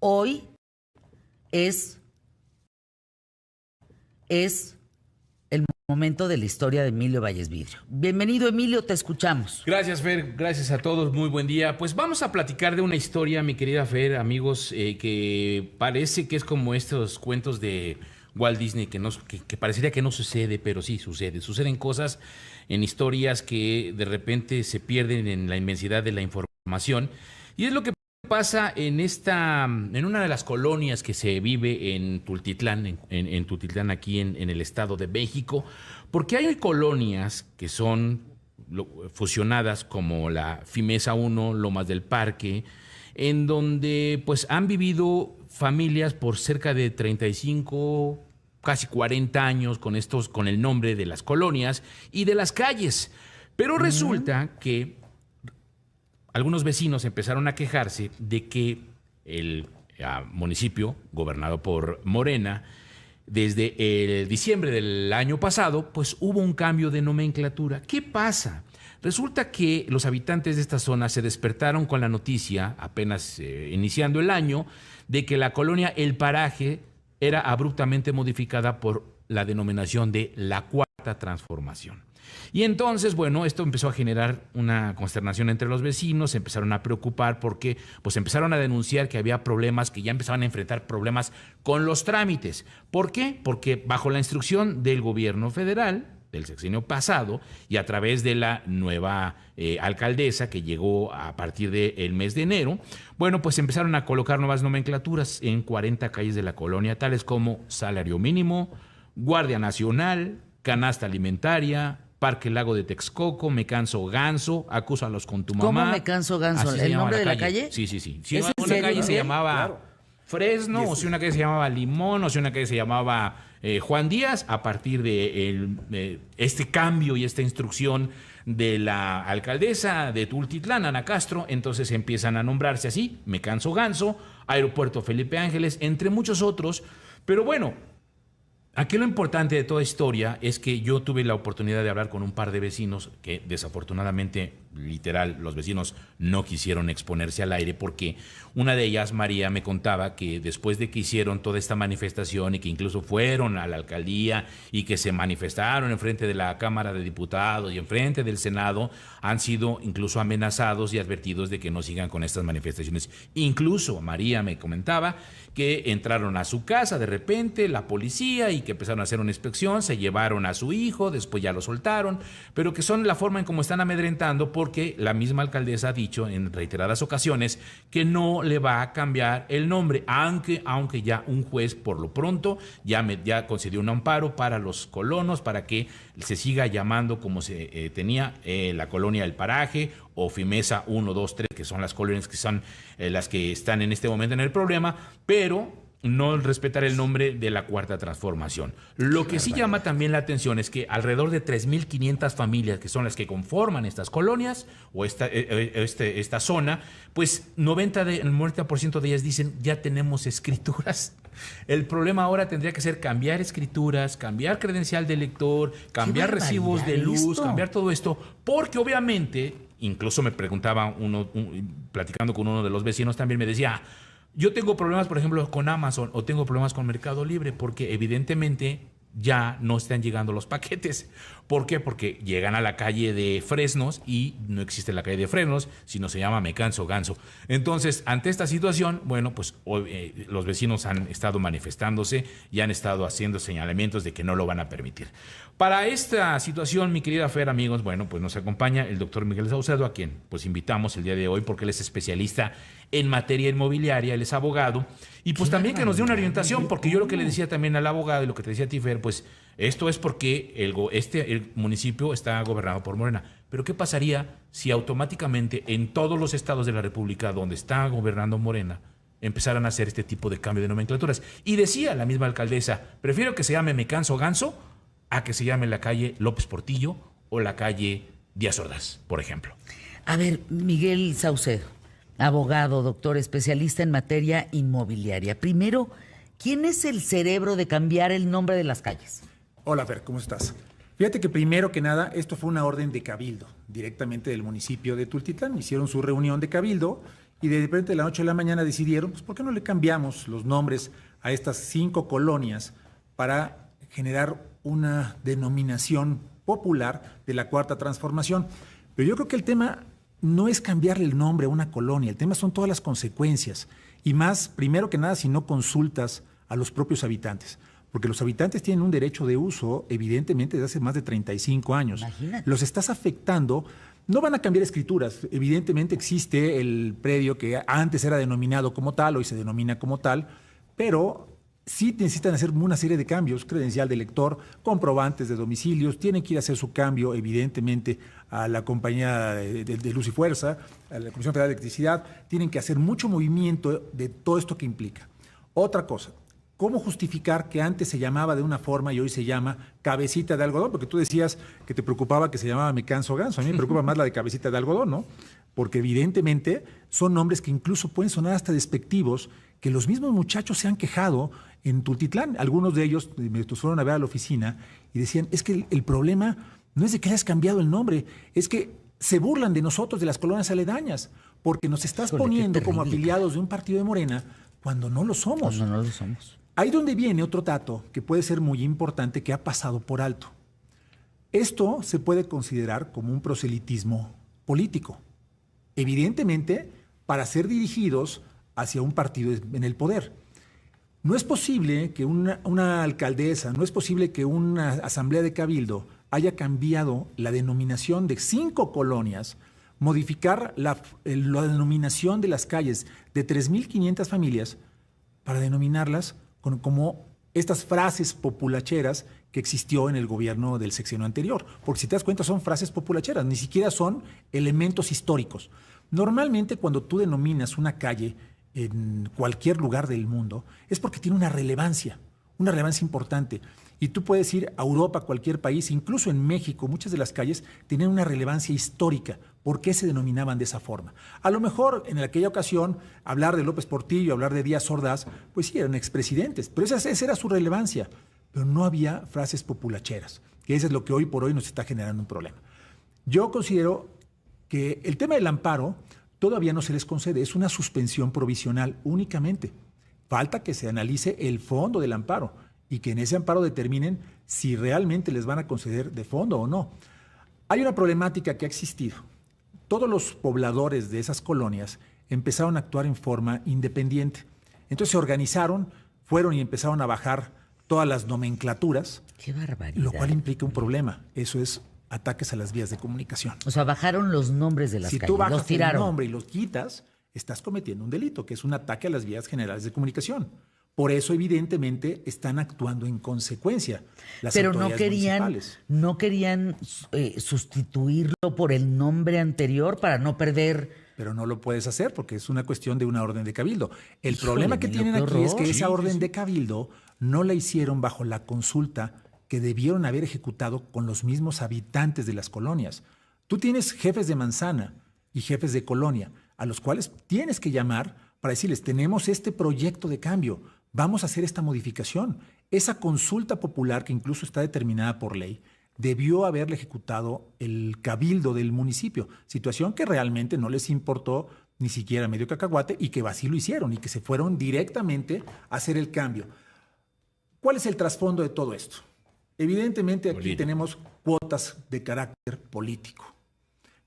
Hoy es el momento de la historia de Emilio Valles Vidrio. Bienvenido, Emilio, te escuchamos. Gracias, Fer. Gracias a todos. Muy buen día. Pues vamos a platicar de una historia, mi querida Fer, amigos, que parece que es como estos cuentos de Walt Disney, que parecería que no sucede, pero sí sucede. Suceden cosas en historias que de repente se pierden en la inmensidad de la información. Y es lo que pasa en una de las colonias que se vive en Tultitlán, en Tultitlán, aquí en el Estado de México, porque hay colonias que son fusionadas, como la Fimesa 1, Lomas del Parque, en donde pues han vivido familias por cerca de 35, casi 40 años con el nombre de las colonias y de las calles. Pero resulta que algunos vecinos empezaron a quejarse de que el municipio, gobernado por Morena, desde el diciembre del año pasado, pues hubo un cambio de nomenclatura. ¿Qué pasa? Resulta que los habitantes de esta zona se despertaron con la noticia, apenas iniciando el año, de que la colonia El Paraje era abruptamente modificada por la denominación de la Cuarta Transformación. Y entonces, bueno, esto empezó a generar una consternación entre los vecinos, se empezaron a preocupar porque pues empezaron a denunciar que había problemas, que ya empezaban a enfrentar problemas con los trámites. ¿Por qué? Porque bajo la instrucción del gobierno federal, del sexenio pasado, y a través de la nueva alcaldesa que llegó a partir del mes de enero, bueno, pues empezaron a colocar nuevas nomenclaturas en 40 calles de la colonia, tales como salario mínimo, Guardia Nacional, canasta alimentaria, Parque Lago de Texcoco, Me Canso Ganso, Acúsalos con tu mamá. ¿Cómo Me Canso Ganso? ¿El nombre de la calle? Sí. Si ¿Es en una serio? calle se llamaba Claro. Fresno, o si una calle se llamaba Limón, o si una calle se llamaba Juan Díaz, a partir de este cambio y esta instrucción de la alcaldesa de Tultitlán, Ana Castro, entonces empiezan a nombrarse así: Me Canso Ganso, Aeropuerto Felipe Ángeles, entre muchos otros. Pero bueno, aquí lo importante de toda historia es que yo tuve la oportunidad de hablar con un par de vecinos que desafortunadamente, literal, los vecinos no quisieron exponerse al aire, porque una de ellas, María, me contaba que después de que hicieron toda esta manifestación y que incluso fueron a la alcaldía y que se manifestaron enfrente de la Cámara de Diputados y enfrente del Senado, han sido incluso amenazados y advertidos de que no sigan con estas manifestaciones. Incluso María me comentaba que entraron a su casa de repente la policía y que empezaron a hacer una inspección, se llevaron a su hijo, después ya lo soltaron, pero que son la forma en cómo están amedrentando, porque la misma alcaldesa ha dicho en reiteradas ocasiones que no le va a cambiar el nombre, aunque ya un juez por lo pronto ya concedió un amparo para los colonos para que se siga llamando como se tenía la colonia El Paraje o Fimesa 1, 2, 3, que son las colonias que son las que están en este momento en el problema, pero no respetar el nombre de la Cuarta Transformación. Lo que sí llama también la atención es que alrededor de 3.500 familias, que son las que conforman estas colonias o esta zona, pues el 90% de ellas dicen: ya tenemos escrituras. El problema ahora tendría que ser cambiar escrituras, cambiar credencial de elector, cambiar recibos de luz, cambiar todo esto, porque obviamente, incluso me preguntaba platicando con uno de los vecinos también, me decía: yo tengo problemas, por ejemplo, con Amazon, o tengo problemas con Mercado Libre, porque evidentemente ya no están llegando los paquetes. ¿Por qué? Porque llegan a la calle de Fresnos y no existe la calle de Fresnos, sino se llama Me Canso Ganso. Entonces, ante esta situación, bueno, pues los vecinos han estado manifestándose y han estado haciendo señalamientos de que no lo van a permitir. Para esta situación, mi querida Fer, amigos, bueno, pues nos acompaña el doctor Miguel Saucedo, a quien pues invitamos el día de hoy porque él es especialista en materia inmobiliaria, él es abogado, y pues también que nos dé una orientación, porque yo lo que le decía también al abogado y lo que te decía a ti, Fer, pues esto es porque el municipio está gobernado por Morena. Pero ¿qué pasaría si automáticamente en todos los estados de la República donde está gobernando Morena empezaran a hacer este tipo de cambio de nomenclaturas? Y decía la misma alcaldesa: prefiero que se llame Me Canso Ganso a que se llame la calle López Portillo o la calle Díaz Ordaz, por ejemplo. A ver, Miguel Saucedo, abogado, doctor, especialista en materia inmobiliaria. Primero, ¿quién es el cerebro de cambiar el nombre de las calles? Hola, Fer, ¿cómo estás? Fíjate que primero que nada, esto fue una orden de cabildo, directamente del municipio de Tultitlán. Hicieron su reunión de cabildo y de repente de la noche a la mañana decidieron, pues ¿por qué no le cambiamos los nombres a estas 5 colonias para generar una denominación popular de la Cuarta Transformación? Pero yo creo que el tema no es cambiarle el nombre a una colonia, el tema son todas las consecuencias. Y más, primero que nada, si no consultas a los propios habitantes. Porque los habitantes tienen un derecho de uso, evidentemente, desde hace más de 35 años. Imagínate. Los estás afectando. No van a cambiar escrituras. Evidentemente existe el predio que antes era denominado como tal, hoy se denomina como tal, pero sí necesitan hacer una serie de cambios: credencial de elector, comprobantes de domicilios, tienen que ir a hacer su cambio, evidentemente, a la compañía de Luz y Fuerza, a la Comisión Federal de Electricidad, tienen que hacer mucho movimiento de todo esto que implica. Otra cosa, ¿cómo justificar que antes se llamaba de una forma y hoy se llama cabecita de algodón? Porque tú decías que te preocupaba que se llamaba Me Canso Ganso. A mí me preocupa más la de cabecita de algodón, ¿no? Porque evidentemente son nombres que incluso pueden sonar hasta despectivos, que los mismos muchachos se han quejado en Tultitlán. Algunos de ellos me fueron a ver a la oficina y decían, es que el problema no es de que hayas cambiado el nombre, es que se burlan de nosotros, de las colonias aledañas, porque nos estás poniendo como afiliados de un partido de Morena cuando no lo somos. Cuando no lo somos. Ahí donde viene otro dato que puede ser muy importante, que ha pasado por alto. Esto se puede considerar como un proselitismo político. Evidentemente, para ser dirigidos hacia un partido en el poder. No es posible que una alcaldesa, no es posible que una asamblea de cabildo haya cambiado la denominación de 5 colonias, modificar la denominación de las calles de 3.500 familias para denominarlas como estas frases populacheras que existió en el gobierno del sexenio anterior. Porque si te das cuenta, son frases populacheras, ni siquiera son elementos históricos. Normalmente, cuando tú denominas una calle en cualquier lugar del mundo, es porque tiene una relevancia importante. Y tú puedes ir a Europa, a cualquier país, incluso en México, muchas de las calles tienen una relevancia histórica. ¿Por qué se denominaban de esa forma? A lo mejor en aquella ocasión, hablar de López Portillo, hablar de Díaz Ordaz, pues sí, eran expresidentes, pero esa era su relevancia. Pero no había frases populacheras, que eso es lo que hoy por hoy nos está generando un problema. Yo considero que el tema del amparo todavía no se les concede, es una suspensión provisional únicamente. Falta que se analice el fondo del amparo y que en ese amparo determinen si realmente les van a conceder de fondo o no. Hay una problemática que ha existido. Todos los pobladores de esas colonias empezaron a actuar en forma independiente. Entonces se organizaron, fueron y empezaron a bajar todas las nomenclaturas. ¡Qué barbaridad! Lo cual implica un problema. Eso es ataques a las vías de comunicación. O sea, bajaron los nombres de las calles, Si tú bajas los tiraron. el nombre y los quitas, estás cometiendo un delito, que es un ataque a las vías generales de comunicación. Por eso, evidentemente, están actuando en consecuencia las Pero autoridades municipales. no querían sustituirlo por el nombre anterior para no perder. Pero no lo puedes hacer porque es una cuestión de una orden de cabildo. El Híjole, problema que tienen qué aquí es que horror. esa orden de cabildo no la hicieron bajo la consulta que debieron haber ejecutado con los mismos habitantes de las colonias. Tú tienes jefes de manzana y jefes de colonia, a los cuales tienes que llamar para decirles, tenemos este proyecto de cambio, vamos a hacer esta modificación. Esa consulta popular, que incluso está determinada por ley, debió haberle ejecutado el cabildo del municipio, situación que realmente no les importó ni siquiera medio cacahuate y que así lo hicieron y que se fueron directamente a hacer el cambio. ¿Cuál es el trasfondo de todo esto? Evidentemente aquí tenemos cuotas de carácter político.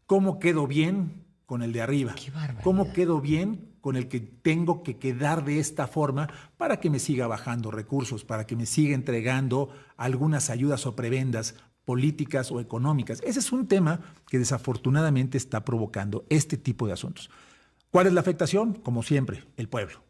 ¿Cómo quedo bien con el de arriba? ¡Qué barbaridad! ¿Cómo quedo bien con el que tengo que quedar de esta forma para que me siga bajando recursos, para que me siga entregando algunas ayudas o prebendas políticas o económicas? Ese es un tema que desafortunadamente está provocando este tipo de asuntos. ¿Cuál es la afectación? Como siempre, el pueblo.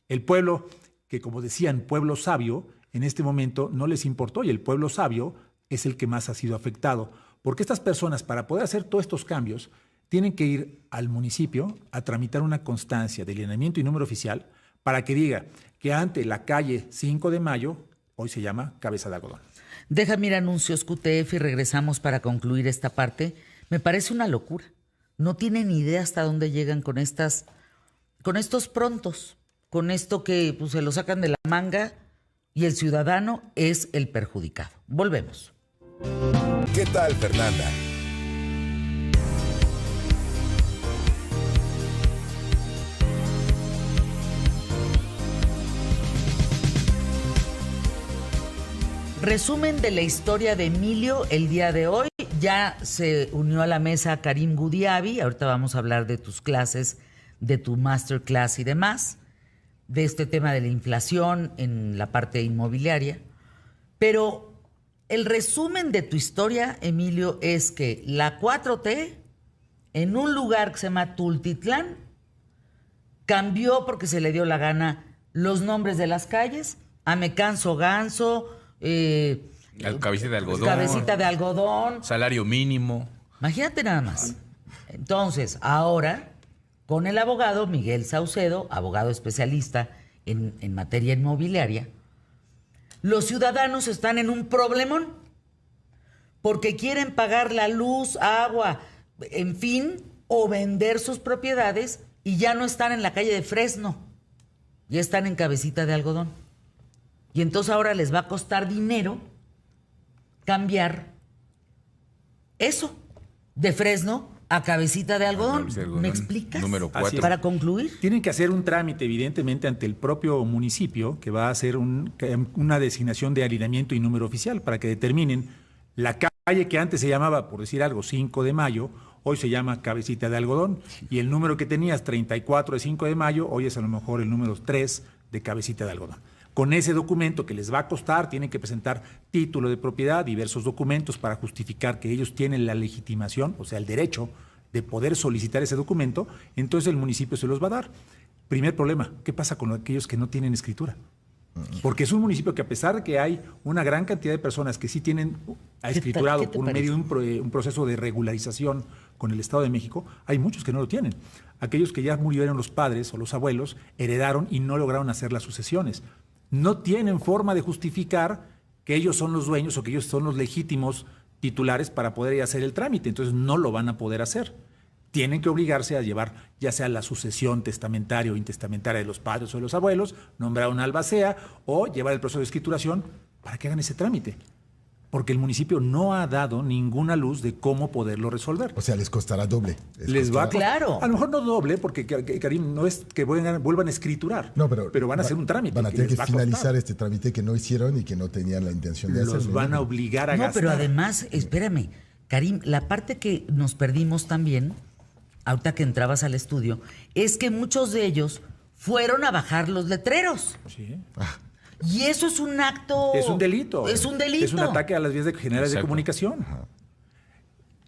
El pueblo que, como decían, pueblo sabio, en este momento no les importó, y el pueblo sabio es el que más ha sido afectado, porque estas personas, para poder hacer todos estos cambios, tienen que ir al municipio a tramitar una constancia de alineamiento y número oficial para que diga que ante la calle 5 de Mayo, hoy se llama Cabeza de Algodón. Déjame ir a anuncios QTF y regresamos para concluir esta parte. Me parece una locura. No tienen idea hasta dónde llegan con estos prontos, con esto que pues, se lo sacan de la manga y el ciudadano es el perjudicado. Volvemos. ¿Qué tal, Fernanda? Resumen de la historia de Emilio el día de hoy. Ya se unió a la mesa Karim Gudiabi. Ahorita vamos a hablar de tus clases, de tu masterclass y demás, de este tema de la inflación en la parte inmobiliaria. Pero el resumen de tu historia, Emilio, es que la 4T, en un lugar que se llama Tultitlán, cambió porque se le dio la gana los nombres de las calles. Amecanso Ganso, Cabecita de algodón. Cabecita de algodón. Salario mínimo. Imagínate nada más. Entonces, ahora, con el abogado Miguel Saucedo, abogado especialista en materia inmobiliaria, los ciudadanos están en un problemón porque quieren pagar la luz, agua, en fin, o vender sus propiedades y ya no están en la calle de Fresno, ya están en Cabecita de algodón. Y entonces ahora les va a costar dinero cambiar eso de Fresno a Cabecita de algodón. ¿Me explicas? Número 4. Para concluir. Tienen que hacer un trámite, evidentemente, ante el propio municipio, que va a hacer una designación de alineamiento y número oficial para que determinen la calle que antes se llamaba, por decir algo, 5 de mayo, hoy se llama Cabecita de algodón, y el número que tenías, 34 de 5 de mayo, hoy es a lo mejor el número 3 de Cabecita de algodón. Con ese documento que les va a costar, tienen que presentar título de propiedad, diversos documentos para justificar que ellos tienen la legitimación, o sea, el derecho de poder solicitar ese documento, entonces el municipio se los va a dar. Primer problema, ¿qué pasa con aquellos que no tienen escritura? Porque es un municipio que, a pesar de que hay una gran cantidad de personas que sí tienen escriturado por medio de un proceso de regularización con el Estado de México, hay muchos que no lo tienen. Aquellos que ya murieron los padres o los abuelos, heredaron y no lograron hacer las sucesiones. No tienen forma de justificar que ellos son los dueños o que ellos son los legítimos titulares para poder hacer el trámite. Entonces no lo van a poder hacer. Tienen que obligarse a llevar ya sea la sucesión testamentaria o intestamentaria de los padres o de los abuelos, nombrar una albacea o llevar el proceso de escrituración para que hagan ese trámite. Porque el municipio no ha dado ninguna luz de cómo poderlo resolver. O sea, les costará doble. Les va a costar, Claro. a lo mejor no doble, porque Karim, no es que vuelvan a escriturar. No, pero van a hacer un trámite. Van a tener que les va a costar. finalizar este trámite que no hicieron y que no tenían la intención de hacer. Los van a obligar a No, gastar. pero además, espérame, Karim, la parte que nos perdimos también, ahorita que entrabas al estudio, es que muchos de ellos fueron a bajar los letreros. Sí. Y eso es un acto... Es un delito. Es un delito. Es un ataque a las vías generales de Exacto. comunicación.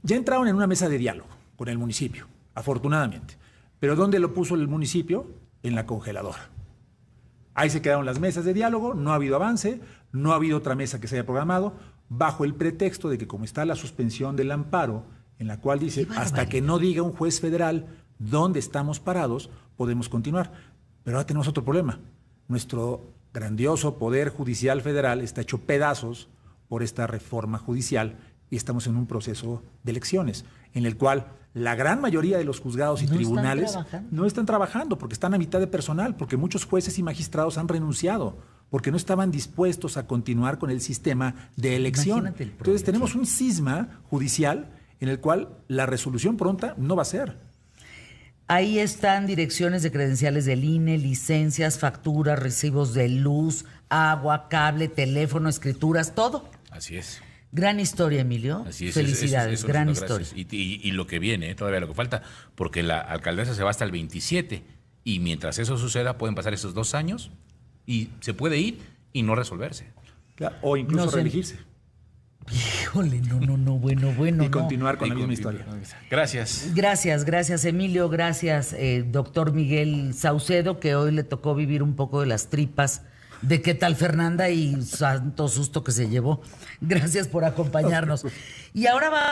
Ya entraron en una mesa de diálogo con el municipio, afortunadamente. Pero ¿dónde lo puso el municipio? En la congeladora. Ahí se quedaron las mesas de diálogo, no ha habido avance, no ha habido otra mesa que se haya programado, bajo el pretexto de que, como está la suspensión del amparo, en la cual dice, hasta que no diga un juez federal dónde estamos parados, podemos continuar. Pero ahora tenemos otro problema. Nuestro grandioso Poder Judicial Federal está hecho pedazos por esta reforma judicial y estamos en un proceso de elecciones en el cual la gran mayoría de los juzgados y tribunales no están trabajando porque están a mitad de personal, porque muchos jueces y magistrados han renunciado, porque no estaban dispuestos a continuar con el sistema de elección. Entonces tenemos un cisma judicial en el cual la resolución pronta no va a ser. Ahí están direcciones de credenciales del INE, licencias, facturas, recibos de luz, agua, cable, teléfono, escrituras, todo. Así es. Gran historia, Emilio. Así es. Felicidades, gran historia. Y lo que viene, todavía lo que falta, porque la alcaldesa se va hasta el 27 y mientras eso suceda pueden pasar esos 2 años y se puede ir y no resolverse. Claro, o incluso reelegirse. Híjole, no, bueno. Y continuar con la misma historia. Gracias. Gracias, Emilio. Gracias, doctor Miguel Saucedo, que hoy le tocó vivir un poco de las tripas de qué tal Fernanda y santo susto que se llevó. Gracias por acompañarnos. Y ahora va